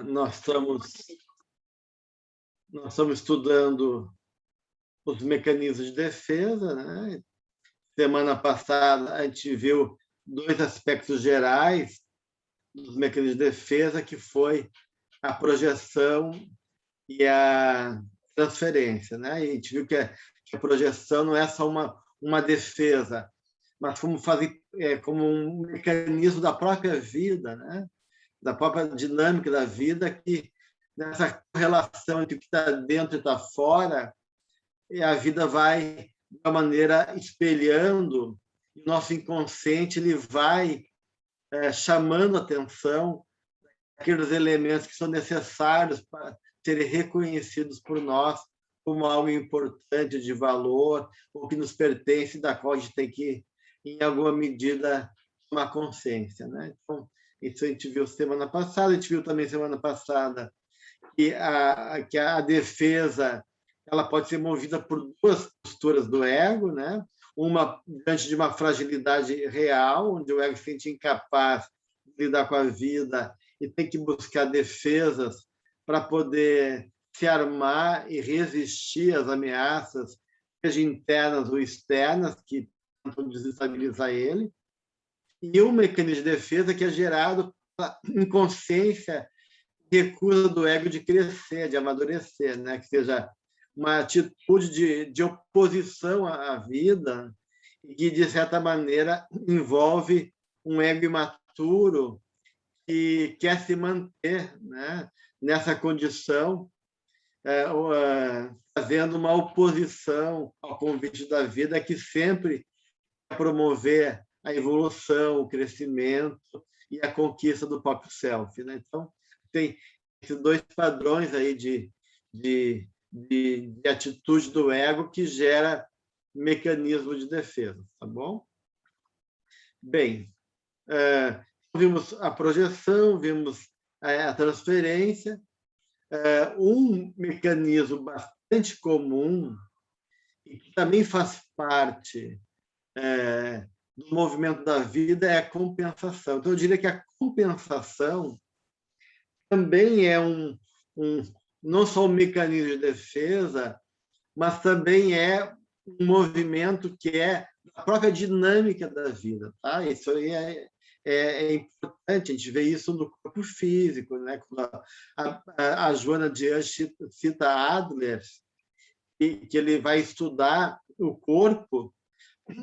Nós estamos estudando os mecanismos de defesa, né? Semana passada, a gente viu dois aspectos gerais dos mecanismos de defesa, que foi a projeção e a transferência, né? E a gente viu que a projeção não é só uma defesa, mas como um mecanismo da própria vida, né? Da própria dinâmica da vida, que nessa relação entre o que está dentro e está fora, a vida vai, de uma maneira, espelhando, e o nosso inconsciente ele vai chamando a atenção aqueles elementos que são necessários para serem reconhecidos por nós como algo importante, de valor, ou que nos pertence, da qual a gente tem que, em alguma medida, tomar consciência, né? Então, isso a gente viu semana passada. A gente viu também semana passada que a defesa ela pode ser movida por duas posturas do ego, né? Uma diante de uma fragilidade real, onde o ego se sente incapaz de lidar com a vida e tem que buscar defesas para poder se armar e resistir às ameaças, seja internas ou externas, que tentam desestabilizar ele. E um mecanismo de defesa que é gerado pela inconsciência, recusa do ego de crescer, de amadurecer, né? Que seja uma atitude de oposição à vida, e que, de certa maneira, envolve um ego imaturo que quer se manter, né, nessa condição, fazendo uma oposição ao convite da vida, que sempre quer promover a evolução, o crescimento e a conquista do próprio self, né? Então, tem esses dois padrões aí de atitude do ego que gera mecanismo de defesa, tá bom? Bem, vimos a projeção, vimos a transferência. Um mecanismo bastante comum e que também faz parte do movimento da vida é a compensação. Então, eu diria que a compensação também é não só um mecanismo de defesa, mas também é um movimento que é a própria dinâmica da vida. Tá? Isso aí é importante, a gente vê isso no corpo físico, né? Quando a Joana Dias cita Adler, que ele vai estudar o corpo,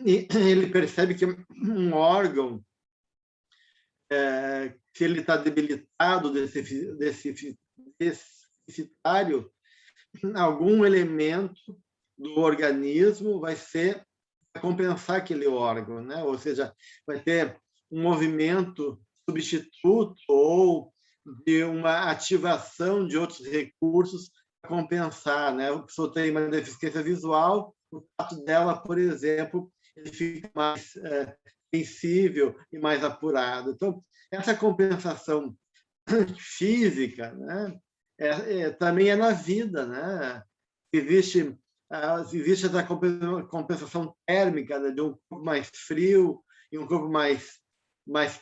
e ele percebe que um órgão, se ele está debilitado, deficitário, algum elemento do organismo vai compensar aquele órgão, né? Ou seja, vai ter um movimento substituto ou de uma ativação de outros recursos para compensar, né? A pessoa tem uma deficiência visual, o tato dela, por exemplo, ele fica mais sensível e mais apurado. Então, essa compensação física, né? Também é na vida, né? Existe essa compensação térmica, né? De um corpo mais frio e um corpo mais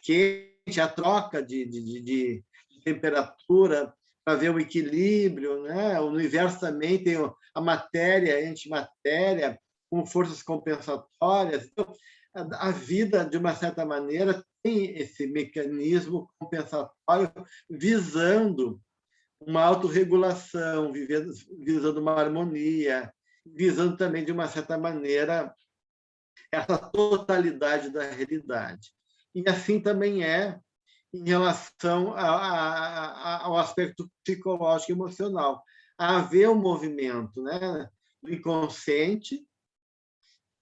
quente, a troca de temperatura para ver o equilíbrio, né? O universo também tem a matéria e a antimatéria com forças compensatórias. Então, a vida, de uma certa maneira, tem esse mecanismo compensatório visando uma autorregulação, visando uma harmonia, visando também, de uma certa maneira, essa totalidade da realidade. E assim também é em relação ao aspecto psicológico e emocional. Haver um movimento, né, do inconsciente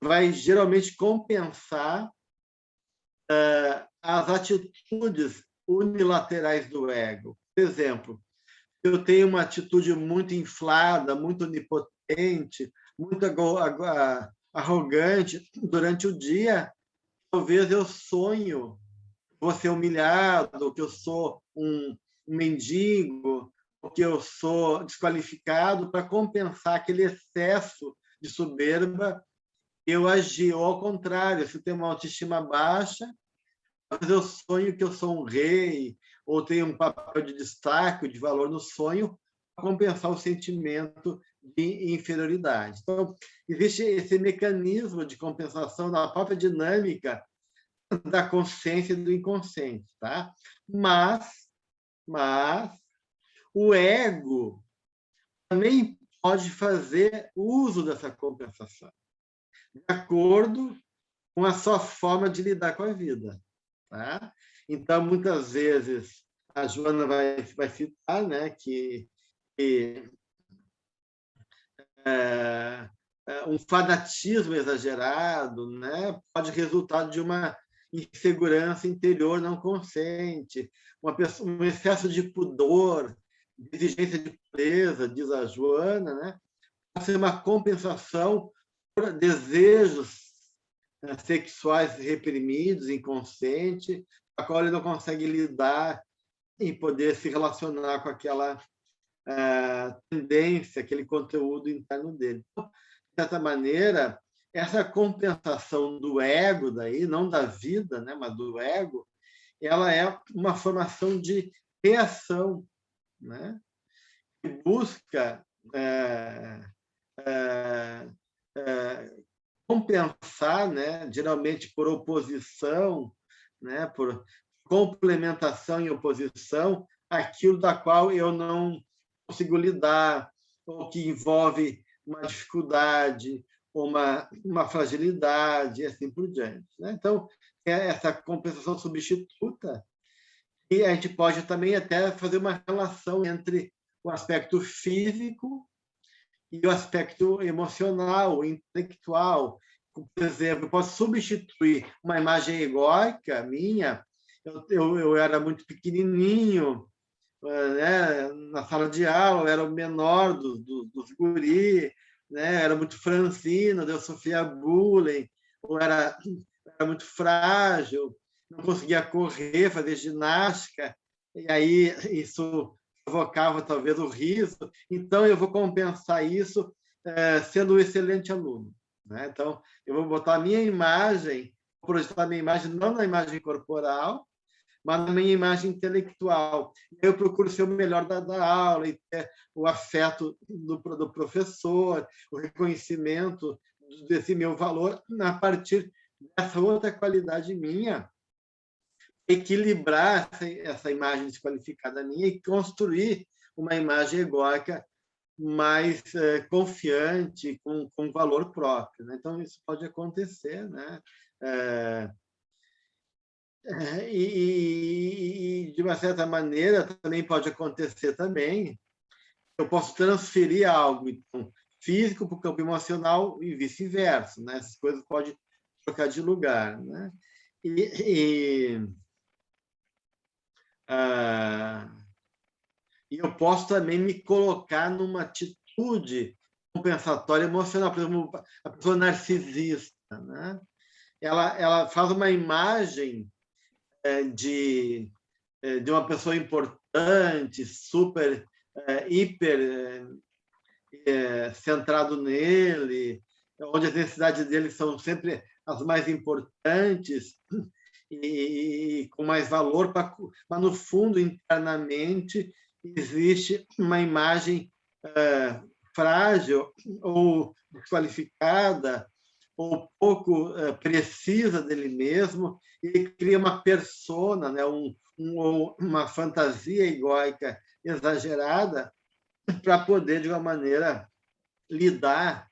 vai geralmente compensar as atitudes unilaterais do ego. Por exemplo, eu tenho uma atitude muito inflada, muito onipotente, muito arrogante durante o dia, talvez eu sonho vou ser humilhado, que eu sou um mendigo, que eu sou desqualificado, para compensar aquele excesso de soberba, eu agi. Ou, ao contrário, se eu tenho uma autoestima baixa, eu sonho que eu sou um rei, ou tem um papel de destaque, de valor no sonho, para compensar o sentimento de inferioridade. Então, existe esse mecanismo de compensação na própria dinâmica da consciência e do inconsciente, tá? Mas o ego também pode fazer uso dessa compensação, de acordo com a sua forma de lidar com a vida, tá? Então, muitas vezes, a Joana vai citar, né, que um fanatismo exagerado, né, pode resultar de uma insegurança interior não consciente, um excesso de pudor, de exigência de pureza, diz a Joana, né, pode ser uma compensação por desejos sexuais reprimidos, inconscientes, a qual ele não consegue lidar e poder se relacionar com aquela tendência, aquele conteúdo interno dele. Então, de certa maneira, essa compensação do ego, daí, não da vida, né, mas do ego, ela é uma formação de reação, né, que busca compensar, né, geralmente por oposição, né, por complementação e oposição, aquilo da qual eu não consigo lidar, ou que envolve uma dificuldade, uma fragilidade, e assim por diante, né? Então, é essa compensação substituta, e a gente pode também até fazer uma relação entre o aspecto físico e o aspecto emocional, intelectual. Por exemplo, eu posso substituir uma imagem egóica minha. Eu era muito pequenininho, né, na sala de aula, eu era o menor dos guri, né, era muito franzino, eu sofria bullying, eu era muito frágil, não conseguia correr, fazer ginástica, e aí isso provocava talvez o riso. Então, eu vou compensar isso sendo um excelente aluno, né? Então, eu vou botar a minha imagem, projetar a minha imagem não na imagem corporal, mas na minha imagem intelectual. Eu procuro ser o melhor da aula e ter o afeto do professor, o reconhecimento desse meu valor a partir dessa outra qualidade minha, equilibrar essa imagem desqualificada minha e construir uma imagem egóica mais confiante, com valor próprio, né? Então, isso pode acontecer, né? E, de uma certa maneira, também pode acontecer também, eu posso transferir algo então, físico para o campo emocional e vice-versa, né? Essas coisas podem trocar de lugar, né? E eu posso também me colocar numa atitude compensatória emocional. Por exemplo, a pessoa narcisista, né? Ela faz uma imagem de uma pessoa importante, super, hiper centrado nele, onde as necessidades dele são sempre as mais importantes e com mais valor, mas no fundo, internamente, existe uma imagem frágil ou desqualificada ou pouco precisa dele mesmo, e cria uma persona, né, uma fantasia egóica exagerada para poder, de uma maneira, lidar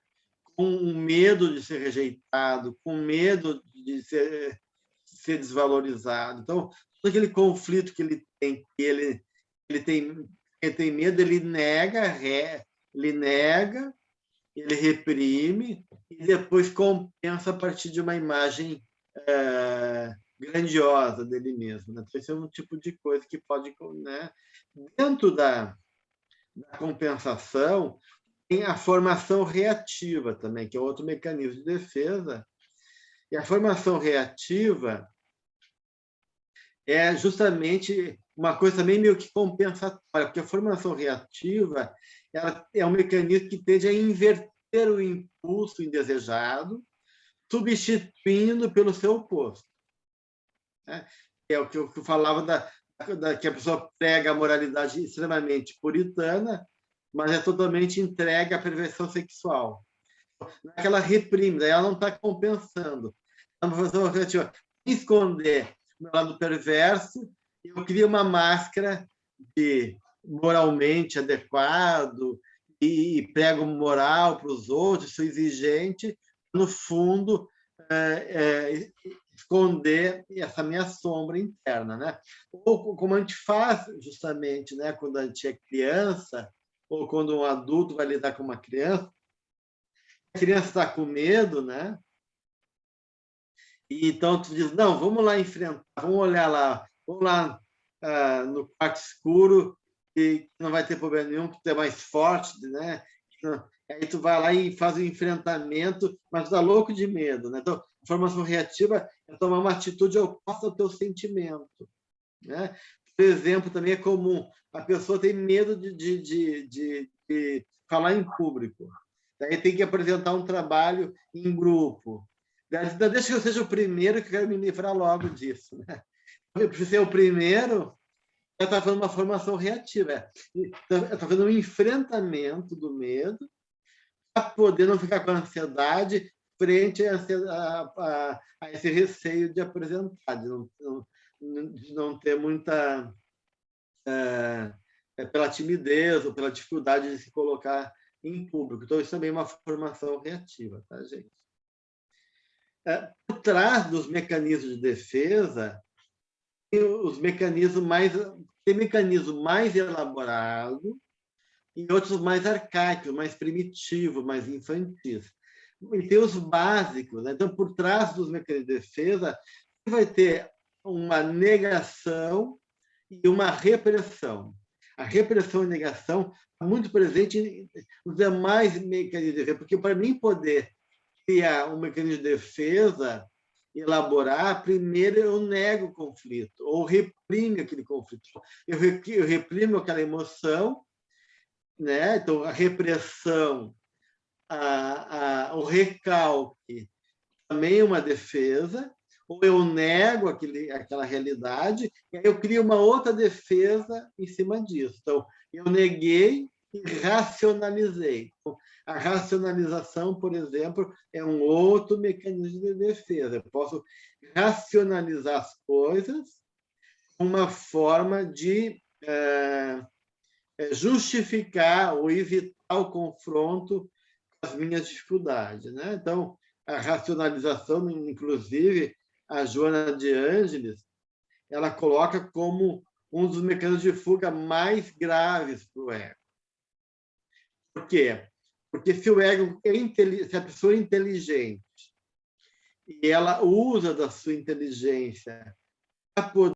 com o medo de ser rejeitado, com medo de ser desvalorizado. Então, todo aquele conflito que ele tem, ele tem medo, ele nega, ele reprime e depois compensa a partir de uma imagem grandiosa dele mesmo, né? Então, esse é um tipo de coisa que pode, né? Dentro da compensação, tem a formação reativa também, que é outro mecanismo de defesa. E a formação reativa é justamente uma coisa também meio que compensatória, porque a formação reativa ela é um mecanismo que tende a inverter o impulso indesejado, substituindo pelo seu oposto, né? É o que eu falava que a pessoa prega a moralidade extremamente puritana, mas é totalmente entregue à perversão sexual. Não é que ela reprime, daí ela não está compensando. É uma perversão relativa. Esconder o meu lado perverso, eu crio uma máscara de moralmente adequado e prego moral para os outros, sou exigente, no fundo, esconder essa minha sombra interna, né? Ou como a gente faz justamente, né, quando a gente é criança, ou quando um adulto vai lidar com uma criança, a criança está com medo, né? E então tu diz, não, vamos lá enfrentar, vamos olhar lá, vamos lá no quarto escuro, que não vai ter problema nenhum, que tu é mais forte, né? Aí tu vai lá e faz o enfrentamento, mas tu tá louco de medo, né? Então, a formação reativa é tomar uma atitude oposta ao teu sentimento, né? Por exemplo, também é comum, a pessoa tem medo de falar em público, daí tem que apresentar um trabalho em grupo. Deixa que eu seja o primeiro, que eu quero me livrar logo disso, né? Para ser o primeiro, eu estou fazendo uma formação reativa. Eu estou fazendo um enfrentamento do medo para poder não ficar com ansiedade frente a esse receio de apresentar, de não ter muita... pela timidez ou pela dificuldade de se colocar em público. Então, isso também é uma formação reativa, tá, gente? Por trás dos mecanismos de defesa, tem mecanismo mais elaborado e outros mais arcaicos, mais primitivos, mais infantis. E tem os básicos, né? Então, por trás dos mecanismos de defesa, vai ter uma negação e uma repressão. A repressão e a negação está muito presente nos demais mecanismos de defesa, porque para mim poder criar um mecanismo de defesa, elaborar, primeiro eu nego o conflito, ou reprimo aquele conflito. Eu reprimo aquela emoção, né? Então, a repressão, o recalque, também é uma defesa, ou eu nego aquela realidade, e aí eu crio uma outra defesa em cima disso. Então, eu neguei e racionalizei. Então, a racionalização, por exemplo, é um outro mecanismo de defesa. Eu posso racionalizar as coisas, uma forma de justificar ou evitar o confronto com as minhas dificuldades, né? Então, a racionalização, inclusive, a Joana de Ângeles, ela coloca como um dos mecanismos de fuga mais graves para o ego. Por quê? Porque se o ego se a pessoa é inteligente e ela usa da sua inteligência para poder